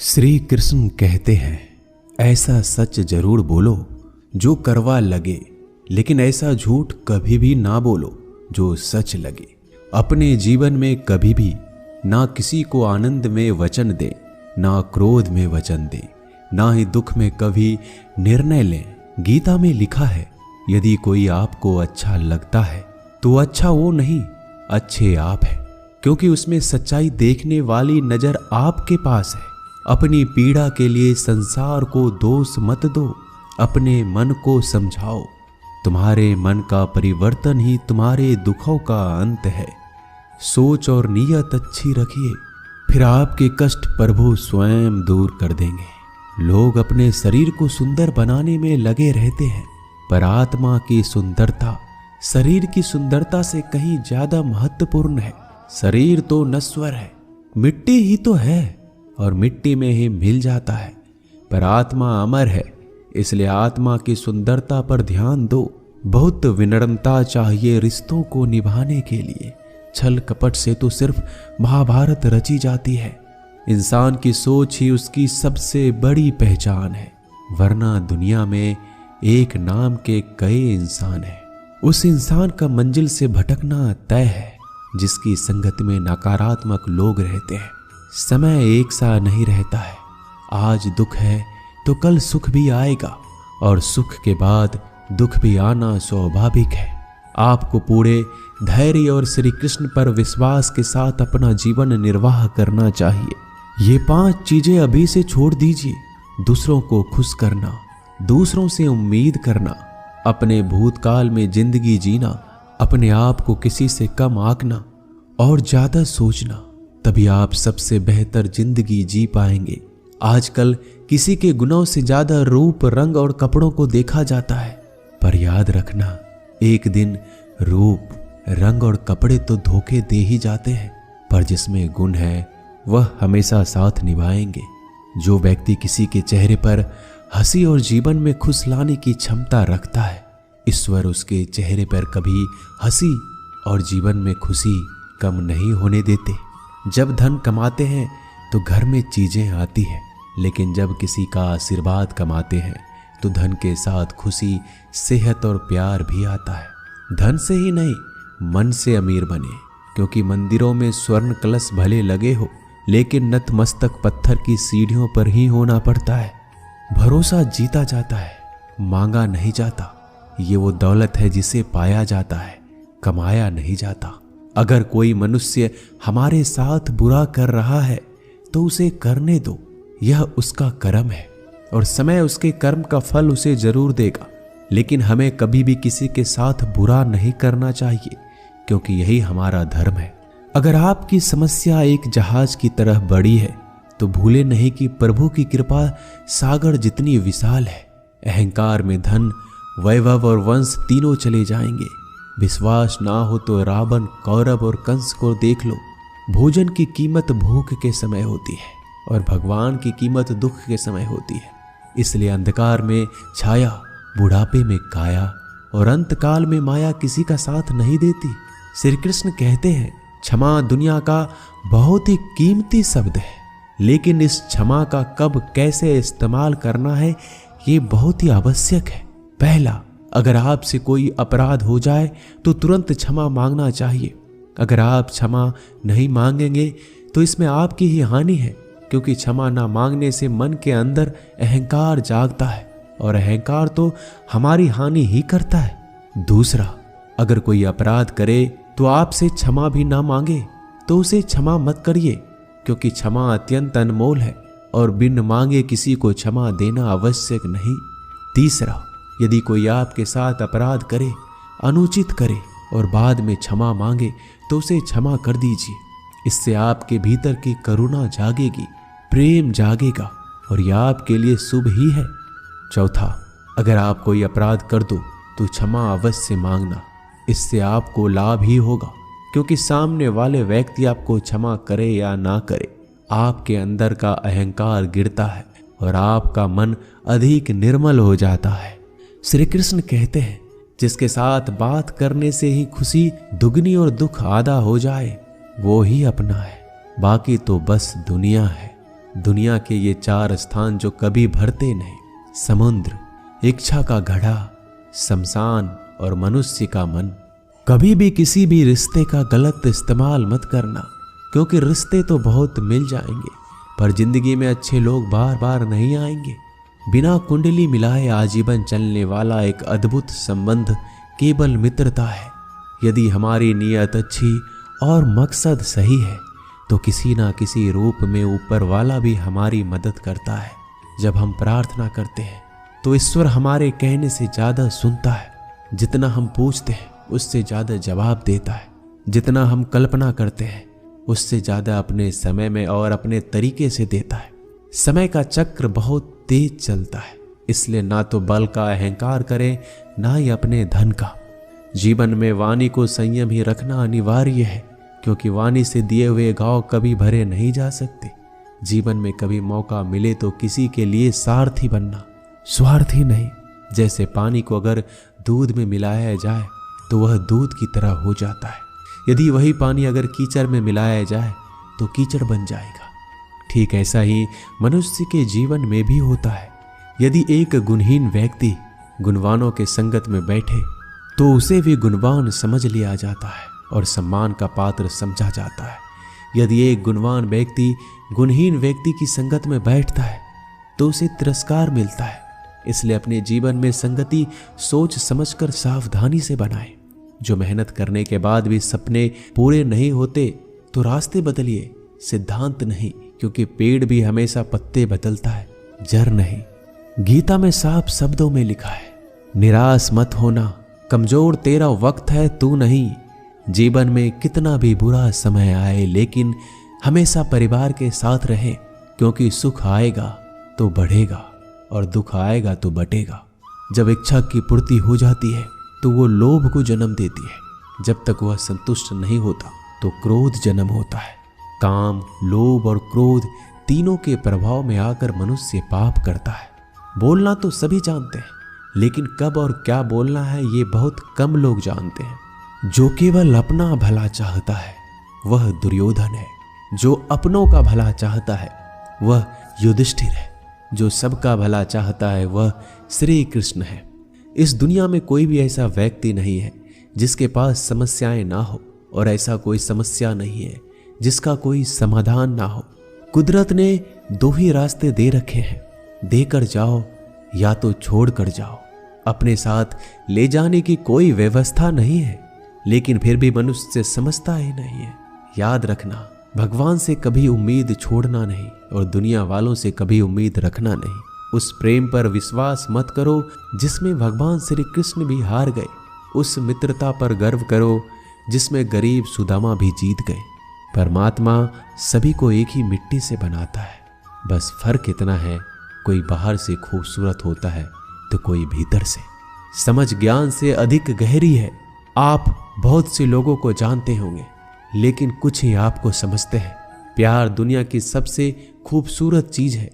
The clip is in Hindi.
श्री कृष्ण कहते हैं, ऐसा सच जरूर बोलो जो करवा लगे, लेकिन ऐसा झूठ कभी भी ना बोलो जो सच लगे। अपने जीवन में कभी भी ना किसी को आनंद में वचन दे, ना क्रोध में वचन दे, ना ही दुख में कभी निर्णय लें। गीता में लिखा है, यदि कोई आपको अच्छा लगता है तो अच्छा वो नहीं, अच्छे आप हैं, क्योंकि उसमें सच्चाई देखने वाली नजर आपके पास है। अपनी पीड़ा के लिए संसार को दोष मत दो, अपने मन को समझाओ। तुम्हारे मन का परिवर्तन ही तुम्हारे दुखों का अंत है। सोच और नीयत अच्छी रखिए, फिर आपके कष्ट प्रभु स्वयं दूर कर देंगे। लोग अपने शरीर को सुंदर बनाने में लगे रहते हैं, पर आत्मा की सुंदरता शरीर की सुंदरता से कहीं ज्यादा महत्वपूर्ण है। शरीर तो नश्वर है, मिट्टी ही तो है और मिट्टी में ही मिल जाता है, पर आत्मा अमर है, इसलिए आत्मा की सुंदरता पर ध्यान दो। बहुत विनम्रता चाहिए रिश्तों को निभाने के लिए। छल कपट से तो सिर्फ महाभारत रची जाती है। इंसान की सोच ही उसकी सबसे बड़ी पहचान है, वरना दुनिया में एक नाम के कई इंसान हैं। उस इंसान का मंजिल से भटकना तय है जिसकी संगत में नकारात्मक लोग रहते हैं। समय एक सा नहीं रहता है, आज दुख है तो कल सुख भी आएगा, और सुख के बाद दुख भी आना स्वाभाविक है। आपको पूरे धैर्य और श्री कृष्ण पर विश्वास के साथ अपना जीवन निर्वाह करना चाहिए। ये 5 चीजें अभी से छोड़ दीजिए। दूसरों को खुश करना, दूसरों से उम्मीद करना, अपने भूतकाल में जिंदगी जीना, अपने आप को किसी से कम आंकना और ज्यादा सोचना, तभी आप सबसे बेहतर जिंदगी जी पाएंगे। आजकल किसी के गुणों से ज्यादा रूप, रंग और कपड़ों को देखा जाता है, पर याद रखना, एक दिन रूप, रंग और कपड़े तो धोखे दे ही जाते हैं, पर जिसमें गुण है वह हमेशा साथ निभाएंगे। जो व्यक्ति किसी के चेहरे पर हंसी और जीवन में खुश लाने की क्षमता रखता है, ईश्वर उसके चेहरे पर कभी हंसी और जीवन में खुशी कम नहीं होने देते। जब धन कमाते हैं तो घर में चीजें आती हैं, लेकिन जब किसी का आशीर्वाद कमाते हैं तो धन के साथ खुशी, सेहत और प्यार भी आता है। धन से ही नहीं, मन से अमीर बने, क्योंकि मंदिरों में स्वर्ण कलश भले लगे हो, लेकिन नतमस्तक पत्थर की सीढ़ियों पर ही होना पड़ता है। भरोसा जीता जाता है, मांगा नहीं जाता। ये वो दौलत है जिसे पाया जाता है, कमाया नहीं जाता। अगर कोई मनुष्य हमारे साथ बुरा कर रहा है तो उसे करने दो, यह उसका कर्म है और समय उसके कर्म का फल उसे जरूर देगा। लेकिन हमें कभी भी किसी के साथ बुरा नहीं करना चाहिए, क्योंकि यही हमारा धर्म है। अगर आपकी समस्या एक जहाज की तरह बड़ी है तो भूले नहीं कि प्रभु की कृपा सागर जितनी विशाल है। अहंकार में धन, वैभव और वंश तीनों चले जाएंगे। विश्वास ना हो तो रावण, कौरव और कंस को देख लो। भोजन की कीमत भूख के समय होती है और भगवान की कीमत दुख के समय होती है। इसलिए अंधकार में छाया, बुढ़ापे में काया और अंतकाल में माया किसी का साथ नहीं देती। श्री कृष्ण कहते हैं, क्षमा दुनिया का बहुत ही कीमती शब्द है, लेकिन इस क्षमा का कब कैसे इस्तेमाल करना है ये बहुत ही आवश्यक है। पहला, अगर आपसे कोई अपराध हो जाए तो तुरंत क्षमा मांगना चाहिए। अगर आप क्षमा नहीं मांगेंगे तो इसमें आपकी ही हानि है, क्योंकि क्षमा ना मांगने से मन के अंदर अहंकार जागता है और अहंकार तो हमारी हानि ही करता है। दूसरा, अगर कोई अपराध करे तो आपसे क्षमा भी ना मांगे तो उसे क्षमा मत करिए, क्योंकि क्षमा अत्यंत अनमोल है और बिन मांगे किसी को क्षमा देना आवश्यक नहीं। तीसरा, यदि कोई आपके साथ अपराध करे, अनुचित करे और बाद में क्षमा मांगे तो उसे क्षमा कर दीजिए। इससे आपके भीतर की करुणा जागेगी, प्रेम जागेगा और यह आपके लिए शुभ ही है। चौथा, अगर आप कोई अपराध कर दो तो क्षमा अवश्य मांगना, इससे आपको लाभ ही होगा, क्योंकि सामने वाले व्यक्ति आपको क्षमा करे या ना करे, आपके अंदर का अहंकार गिरता है और आपका मन अधिक निर्मल हो जाता है। श्री कृष्ण कहते हैं, जिसके साथ बात करने से ही खुशी दुगनी और दुख आधा हो जाए वो ही अपना है, बाकी तो बस दुनिया है। दुनिया के ये 4 स्थान जो कभी भरते नहीं, समुद्र, इच्छा का घड़ा, शमशान और मनुष्य का मन। कभी भी किसी भी रिश्ते का गलत इस्तेमाल मत करना, क्योंकि रिश्ते तो बहुत मिल जाएंगे पर जिंदगी में अच्छे लोग बार बार नहीं आएंगे। बिना कुंडली मिलाए आजीवन चलने वाला एक अद्भुत संबंध केवल मित्रता है। यदि हमारी नीयत अच्छी और मकसद सही है तो किसी ना किसी रूप में ऊपर वाला भी हमारी मदद करता है। जब हम प्रार्थना करते हैं तो ईश्वर हमारे कहने से ज़्यादा सुनता है। जितना हम पूछते हैं उससे ज़्यादा जवाब देता है। जितना हम कल्पना करते हैं उससे ज़्यादा अपने समय में और अपने तरीके से देता है। समय का चक्र बहुत तेज चलता है, इसलिए ना तो बल का अहंकार करें ना ही अपने धन का। जीवन में वाणी को संयम ही रखना अनिवार्य है, क्योंकि वाणी से दिए हुए घाव कभी भरे नहीं जा सकते। जीवन में कभी मौका मिले तो किसी के लिए सारथी बनना, स्वार्थी नहीं। जैसे पानी को अगर दूध में मिलाया जाए तो वह दूध की तरह हो जाता है, यदि वही पानी अगर कीचड़ में मिलाया जाए तो कीचड़ बन जाएगा। ठीक ऐसा ही मनुष्य के जीवन में भी होता है। यदि एक गुणहीन व्यक्ति गुणवानों के संगत में बैठे तो उसे भी गुणवान समझ लिया जाता है और सम्मान का पात्र समझा जाता है। यदि एक गुणवान व्यक्ति गुणहीन व्यक्ति की संगत में बैठता है तो उसे तिरस्कार मिलता है। इसलिए अपने जीवन में संगति सोच समझकर सावधानी से बनाएं। जो मेहनत करने के बाद भी सपने पूरे नहीं होते तो रास्ते बदलिए, सिद्धांत नहीं, क्योंकि पेड़ भी हमेशा पत्ते बदलता है, जड़ नहीं। गीता में साफ शब्दों में लिखा है, निराश मत होना, कमजोर तेरा वक्त है तू नहीं। जीवन में कितना भी बुरा समय आए लेकिन हमेशा परिवार के साथ रहे, क्योंकि सुख आएगा तो बढ़ेगा और दुख आएगा तो बटेगा। जब इच्छा की पूर्ति हो जाती है तो वो लोभ को जन्म देती है। जब तक वह संतुष्ट नहीं होता तो क्रोध जन्म होता है। काम, लोभ और क्रोध तीनों के प्रभाव में आकर मनुष्य पाप करता है। बोलना तो सभी जानते हैं, लेकिन कब और क्या बोलना है ये बहुत कम लोग जानते हैं। जो केवल अपना भला चाहता है वह दुर्योधन है। जो अपनों का भला चाहता है वह युधिष्ठिर है। जो सबका भला चाहता है वह श्री कृष्ण है। इस दुनिया में कोई भी ऐसा व्यक्ति नहीं है जिसके पास समस्याएं ना हो, और ऐसा कोई समस्या नहीं है जिसका कोई समाधान ना हो। कुदरत ने 2 ही रास्ते दे रखे हैं, देकर जाओ या तो छोड़ कर जाओ। अपने साथ ले जाने की कोई व्यवस्था नहीं है, लेकिन फिर भी मनुष्य समझता ही नहीं है। याद रखना, भगवान से कभी उम्मीद छोड़ना नहीं और दुनिया वालों से कभी उम्मीद रखना नहीं। उस प्रेम पर विश्वास मत करो जिसमें भगवान श्री कृष्ण भी हार गए। उस मित्रता पर गर्व करो जिसमें गरीब सुदामा भी जीत गए। परमात्मा सभी को एक ही मिट्टी से बनाता है, बस फर्क इतना है, कोई बाहर से खूबसूरत होता है तो कोई भीतर से। समझ ज्ञान से अधिक गहरी है। आप बहुत से लोगों को जानते होंगे, लेकिन कुछ ही आपको समझते हैं। प्यार दुनिया की सबसे खूबसूरत चीज है,